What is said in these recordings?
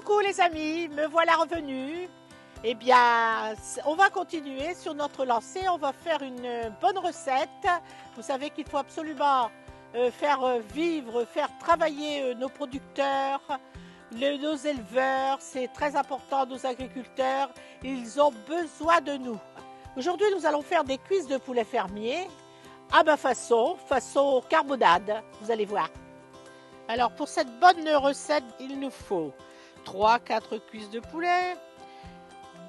Coucou les amis, me voilà revenu. Eh bien, on va continuer sur notre lancée. On va faire une bonne recette. Vous savez qu'il faut absolument faire vivre, faire travailler nos producteurs, nos éleveurs. C'est très important, nos agriculteurs. Ils ont besoin de nous. Aujourd'hui, nous allons faire des cuisses de poulet fermier à ma façon carbonade. Vous allez voir. Alors, pour cette bonne recette, il nous faut 3-4 cuisses de poulet,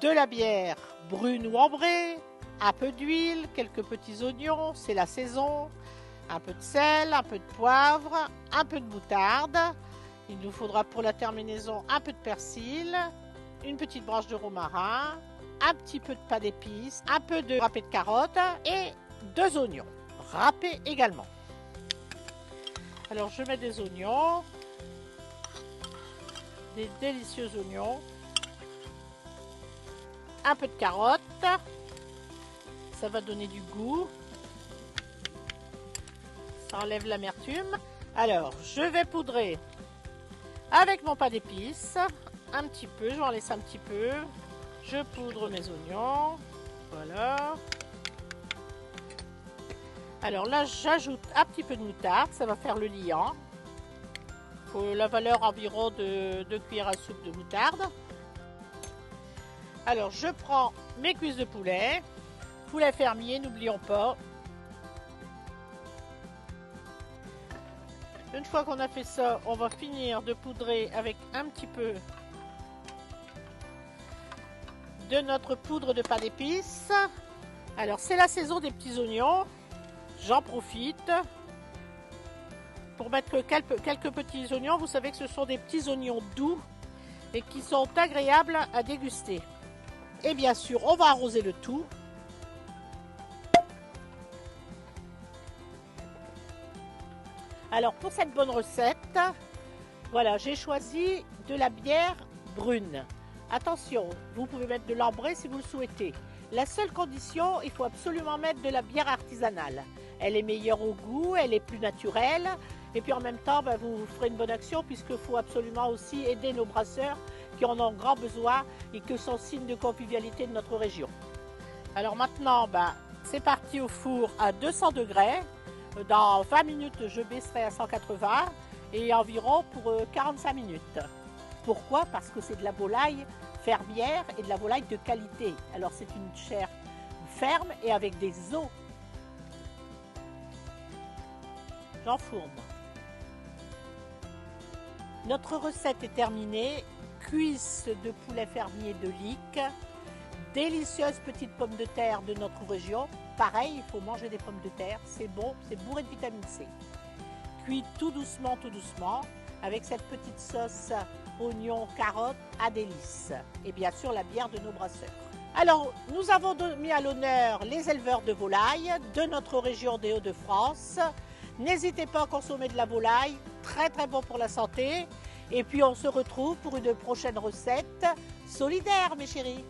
de la bière brune ou ambrée, un peu d'huile, quelques petits oignons, c'est la saison, un peu de sel, un peu de poivre, un peu de moutarde. Il nous faudra pour la terminaison un peu de persil, une petite branche de romarin, un petit peu de pain d'épices, un peu de râpé de carottes et 2 oignons, râpés également. Alors je mets des oignons, des délicieux oignons, un peu de carottes, ça va donner du goût, ça enlève l'amertume. Alors je vais poudrer avec mon pain d'épices, un petit peu, je vais en laisser un petit peu, je poudre mes oignons, voilà. Alors là, j'ajoute un petit peu de moutarde, ça va faire le liant. Il faut la valeur environ de 2 cuillères à soupe de moutarde. Alors, je prends mes cuisses de poulet, poulet fermier, n'oublions pas. Une fois qu'on a fait ça, on va finir de poudrer avec un petit peu de notre poudre de pain d'épices. Alors, c'est la saison des petits oignons. J'en profite pour mettre quelques petits oignons. Vous savez que ce sont des petits oignons doux et qui sont agréables à déguster. Et bien sûr, on va arroser le tout. Alors pour cette bonne recette, voilà, j'ai choisi de la bière brune. Attention, vous pouvez mettre de l'ambré si vous le souhaitez. La seule condition, il faut absolument mettre de la bière artisanale. Elle est meilleure au goût, elle est plus naturelle. Et puis en même temps, vous ferez une bonne action puisqu'il faut absolument aussi aider nos brasseurs qui en ont grand besoin et qui sont signes de convivialité de notre région. Alors maintenant, c'est parti au four à 200 degrés. Dans 20 minutes, je baisserai à 180 et environ pour 45 minutes. Pourquoi? Parce que c'est de la volaille fermière et de la volaille de qualité. Alors c'est une chair ferme et avec des os. J'enfourne. Notre recette est terminée. Cuisses de poulet fermier de Lic. Délicieuses petites pommes de terre de notre région. Pareil, il faut manger des pommes de terre. C'est bon, c'est bourré de vitamine C. Cuit tout doucement, avec cette petite sauce oignon, carottes à délice. Et bien sûr, la bière de nos brasseurs. Alors, nous avons mis à l'honneur les éleveurs de volailles de notre région des Hauts-de-France. N'hésitez pas à consommer de la volaille, très très bon pour la santé. Et puis on se retrouve pour une prochaine recette solidaire, mes chéris.